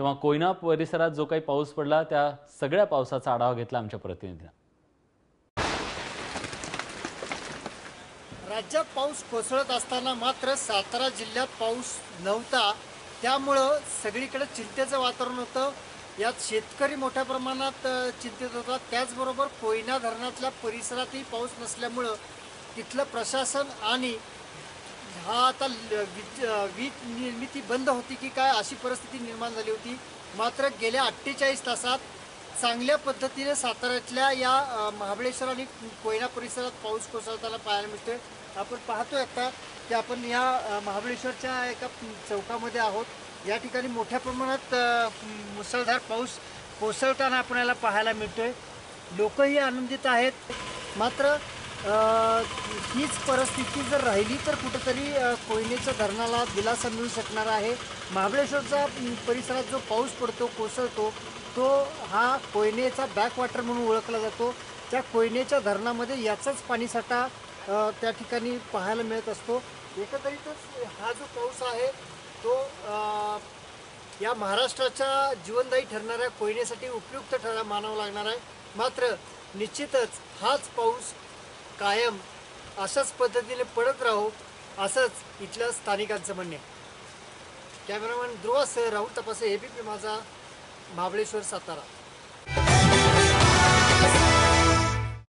तेव्हा कोयना परिसरात जो काही पाऊस पडला त्या सगळ्या पावसाचा आढावा घेतला आमच्या प्रतिनिधीने। राज्यात पाऊस कोसळत असताना मात्र सातारा जिल्ह्यात पाऊस नव्हता, त्यामुळं सगळीकडे चिंतेचं वातावरण होतं। यात शेतकरी मोठ्या प्रमाणात चिंतित होता। त्याचबरोबर कोयना धरणातल्या परिसरातही पाऊस नसल्यामुळं तिथलं प्रशासन आणि हा आता वीज निर्मिती बंद होती की काय अशी परिस्थिती निर्माण झाली होती। मात्र गेल्या 48 तासात चांगल्या पद्धतीने साताऱ्यातल्या या महाबळेश्वर आणि कोयना परिसरात पाऊस कोसळताना पाहायला मिळतोय। आपण पाहतोय आता की आपण या महाबळेश्वरच्या एका चौकामध्ये आहोत। या ठिकाणी मोठ्या प्रमाणात मुसळधार पाऊस कोसळताना आपल्याला पाहायला मिळतोय। लोकही आनंदित आहेत। मात्र हीच परिस्थिती जर राहिली तर कुठेतरी कोयनेच्या धरणाला दिलासा मिळू शकणार आहे। महाबळेश्वरच्या परिसरात जो पाऊस पडतो कोसळतो तो हा कोयनेचा बॅकवॉटर म्हणून ओळखला जातो। त्या कोयनेच्या धरणामध्ये याचाच पाणीसाठा त्या ठिकाणी पाहायला मिळत असतो। एकंदरीतच हा जो पाऊस आहे तो या महाराष्ट्राच्या जीवनदायी ठरणाऱ्या कोयनेसाठी उपयुक्त मानावा लागणार आहे। मात्र निश्चितच हाच पाऊस कायम अशाच पद्धतीने पडत राहो असंच इथल्या स्थानिकांचं म्हणणे आहे। कॅमेरामॅन ध्रुवासह राहुल तपासे, एबीपी माझा, महाबळेश्वर, सातारा।